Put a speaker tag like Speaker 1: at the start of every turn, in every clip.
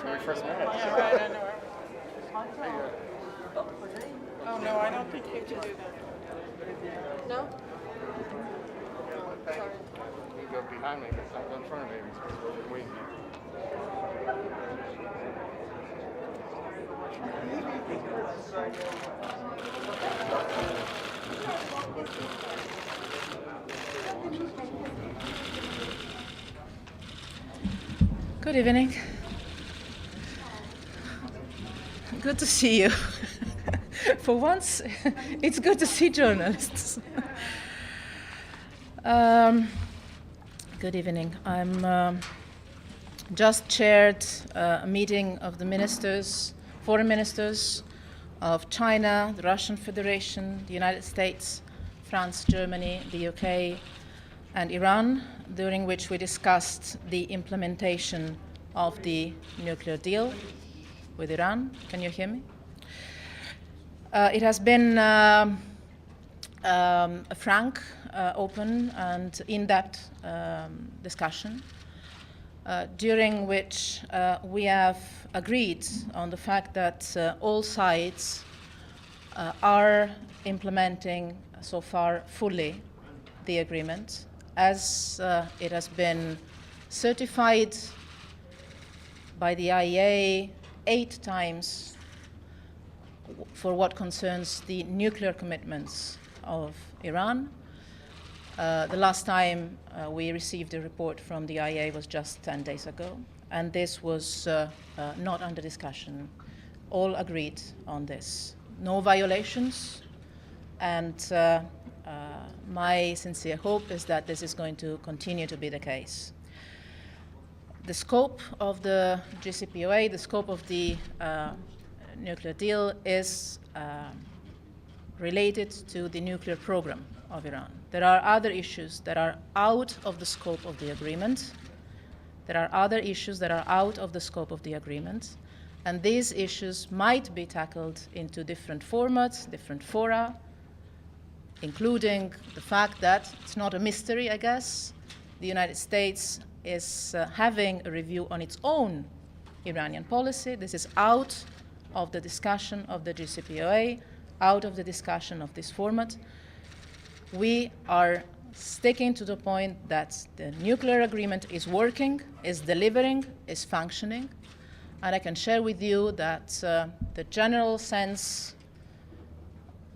Speaker 1: when we first met.
Speaker 2: Yeah, right, I know. Oh, no, I don't think you can do that.
Speaker 3: No?
Speaker 1: Sorry. You go behind me, because I go in front of me, because we're waiting here.
Speaker 3: Good evening. Good to see you. For once, it's good to see journalists. Good evening. I'm just chaired a meeting of the ministers, foreign ministers of China, the Russian Federation, the United States, France, Germany, the UK, and Iran, during which we discussed the implementation of the nuclear deal with Iran. Can you hear me? It has been a frank, open, and in-depth discussion, during which we have agreed on the fact that all sides are implementing so far fully the agreement, as it has been certified by the IAEA 8 times for what concerns the nuclear commitments of Iran. The last time we received a report from the IAEA was just 10 days ago, and this was not under discussion. All agreed on this. No violations, and my sincere hope is that this is going to continue to be the case. The scope of the JCPOA, the scope of the nuclear deal is related to the nuclear program of Iran. There are other issues that are out of the scope of the agreement. There are other issues that are out of the scope of the agreement, and these issues might be tackled into different formats, different fora, including the fact that it's not a mystery, I guess, the United States is having a review on its own Iranian policy. This is out of the discussion of the JCPOA, out of the discussion of this format. We are sticking to the point that the nuclear agreement is working, is delivering, is functioning, and I can share with you that the general sense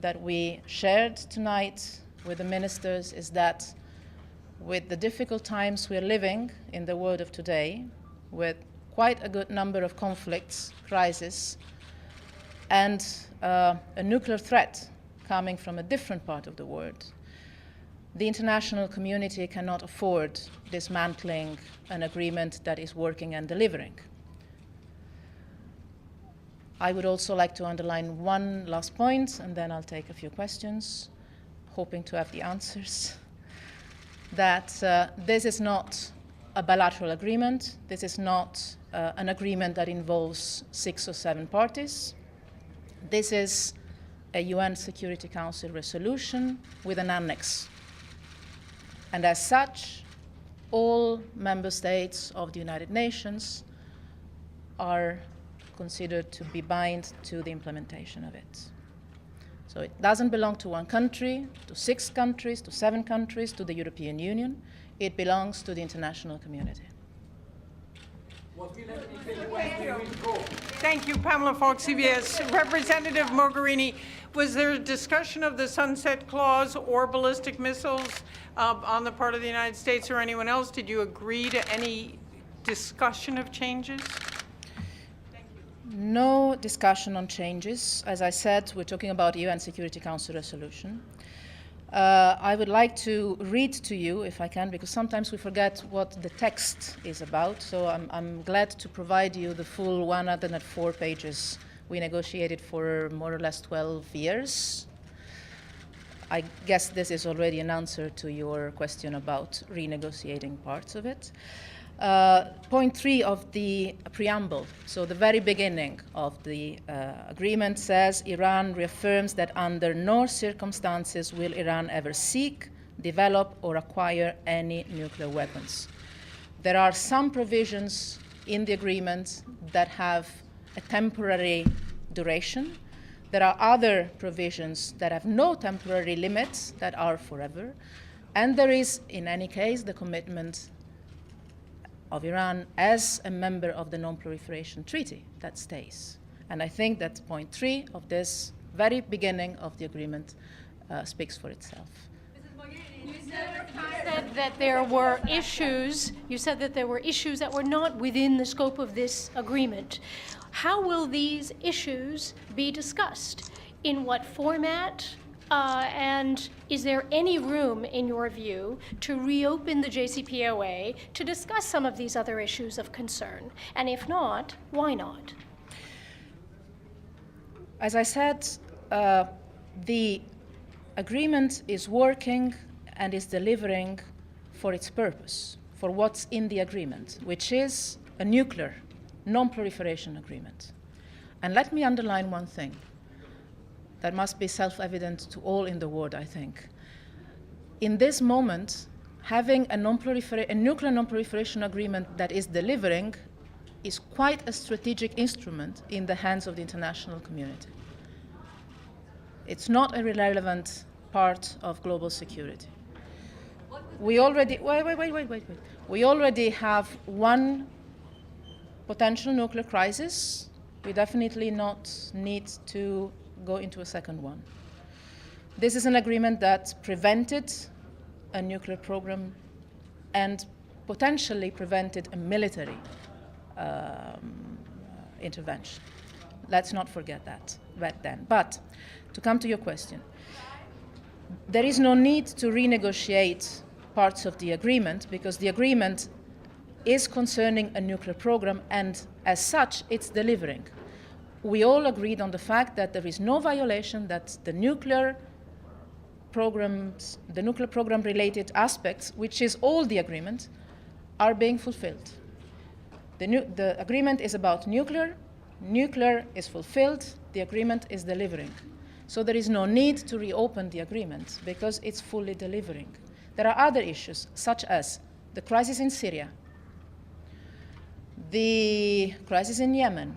Speaker 3: that we shared tonight with the ministers is that with the difficult times we're living in the world of today, with quite a good number of conflicts, crises, and a nuclear threat coming from a different part of the world, the international community cannot afford dismantling an agreement that is working and delivering. I would also like to underline one last point, and then I'll take a few questions, hoping to have the answers. That this is not a bilateral agreement. This is not an agreement that involves 6 or 7 parties. This is a UN Security Council resolution with an annex. And as such, all member states of the United Nations are considered to be bound to the implementation of it. So it doesn't belong to one country, to 6 countries, to 7 countries, to the European Union. It belongs to the international community.
Speaker 2: Thank you, Pamela Fox, CBS. Representative Mogherini, was there a discussion of the sunset clause or ballistic missiles on the part of the United States or anyone else? Did you agree to any discussion of changes?
Speaker 3: No discussion on changes. As I said, we're talking about UN Security Council resolution. I would like to read to you, if I can, because sometimes we forget what the text is about. So I'm glad to provide you the full 104 pages. We negotiated for more or less 12 years. I guess this is already an answer to your question about renegotiating parts of it. Point 3 of the preamble, so the very beginning of the agreement says, Iran reaffirms that under no circumstances will Iran ever seek, develop, or acquire any nuclear weapons. There are some provisions in the agreement that have a temporary duration. There are other provisions that have no temporary limits that are forever. And there is, in any case, the commitment of Iran as a member of the Non-Proliferation Treaty that stays. And I think that point 3 of this very beginning of the agreement speaks for itself.
Speaker 4: You said that there were issues. You said that there were issues that were not within the scope of this agreement. How will these issues be discussed? In what format? And is there any room, in your view, to reopen the JCPOA to discuss some of these other issues of concern? And if not, why not?
Speaker 3: As I said, the agreement is working and is delivering for its purpose, for what's in the agreement, which is a nuclear non-proliferation agreement. And let me underline one thing that must be self-evident to all in the world, I think. In this moment, having a nuclear non-proliferation agreement that is delivering is quite a strategic instrument in the hands of the international community. It's not a irrelevant part of global security. We already, wait. We already have one potential nuclear crisis. We definitely not need to go into a second one. This is an agreement that prevented a nuclear program and potentially prevented a military intervention. Let's not forget that back then. But to come to your question, there is no need to renegotiate parts of the agreement because the agreement is concerning a nuclear program and as such it's delivering. We all agreed on the fact that there is no violation, that the nuclear program related aspects, which is all the agreement, are being fulfilled. The agreement is about nuclear is fulfilled, the agreement is delivering. So there is no need to reopen the agreement because it's fully delivering. There are other issues, such as the crisis in Syria, the crisis in Yemen,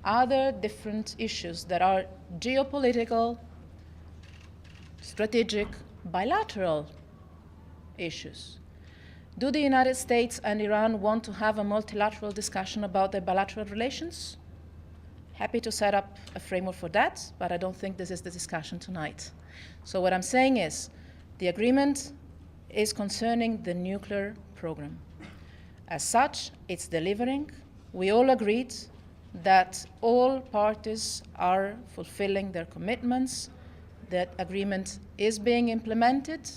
Speaker 3: other different issues that are geopolitical, strategic, bilateral issues. Do the United States and Iran want to have a multilateral discussion about their bilateral relations? Happy to set up a framework for that, but I don't think this is the discussion tonight. So what I'm saying is, the agreement is concerning the nuclear program. As such, it's delivering. We all agreed that all parties are fulfilling their commitments. That agreement is being implemented.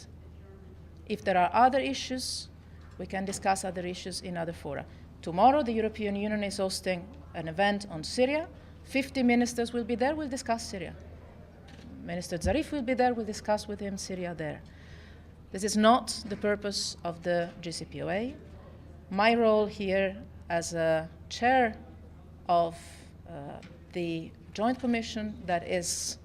Speaker 3: If there are other issues, we can discuss other issues in other fora. Tomorrow, the European Union is hosting an event on Syria. 50 ministers will be there, we'll discuss Syria. Minister Zarif will be there, we'll discuss with him Syria there. This is not the purpose of the JCPOA. My role here as a chair of the Joint Commission that is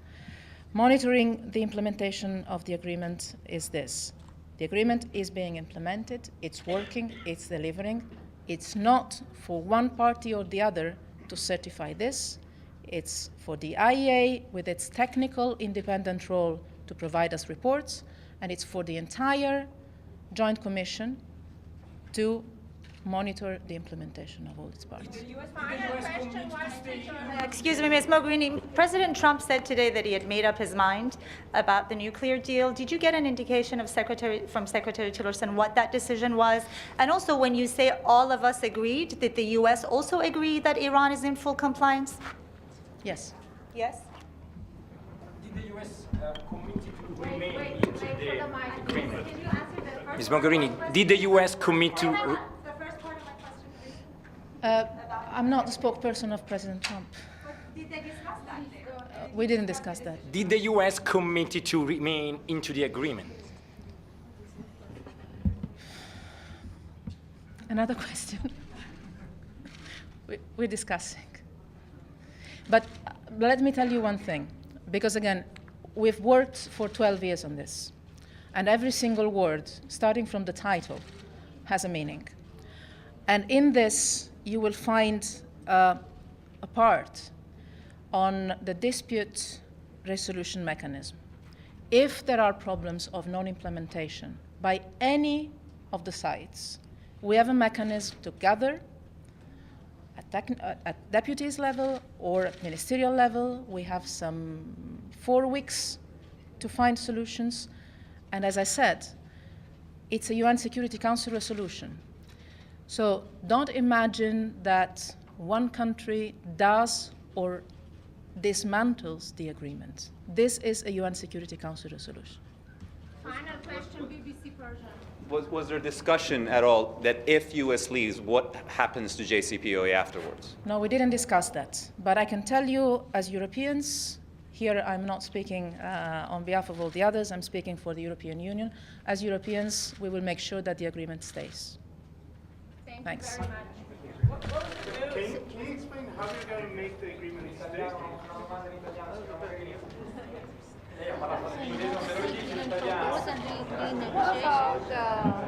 Speaker 3: monitoring the implementation of the agreement is this. The agreement is being implemented, it's working, it's delivering. It's not for one party or the other to certify this. It's for the IEA with its technical independent role to provide us reports, and it's for the entire Joint Commission to monitor the implementation of all its parts.
Speaker 5: Excuse me, Ms. Mogherini. President Trump said today that he had made up his mind about the nuclear deal. Did you get an indication of from Secretary Tillerson what that decision was? And also, when you say all of us agreed, did the U.S. also agree that Iran is in full compliance?
Speaker 3: Yes.
Speaker 5: Yes?
Speaker 6: Did the U.S. commit to remain into the agreement? Ms. Mogherini, did the U.S. commit to...
Speaker 5: The first part of my question, please.
Speaker 3: I'm not the spokesperson of President Trump.
Speaker 5: Did they discuss that?
Speaker 3: We didn't discuss that.
Speaker 6: Did the U.S. commit to remain into the agreement?
Speaker 3: Another question. We're discussing. But let me tell you one thing, because again, we've worked for 12 years on this, and every single word, starting from the title, has a meaning. And in this, you will find a part on the dispute resolution mechanism. If there are problems of non-implementation by any of the sides, we have a mechanism to gather at deputies level or at ministerial level. We have some 4 weeks to find solutions. And as I said, it's a UN Security Council resolution. So don't imagine that one country does or dismantles the agreement. This is a UN Security Council resolution.
Speaker 7: Final question, BBC Persian.
Speaker 8: Was there discussion at all that if US leaves, what happens to JCPOA afterwards?
Speaker 3: No, we didn't discuss that. But I can tell you, as Europeans, here I'm not speaking on behalf of all the others, I'm speaking for the European Union. As Europeans, we will make sure that the agreement stays. Thanks.
Speaker 7: Very much.
Speaker 1: Can you explain how you're going to make the agreement stay?
Speaker 7: What about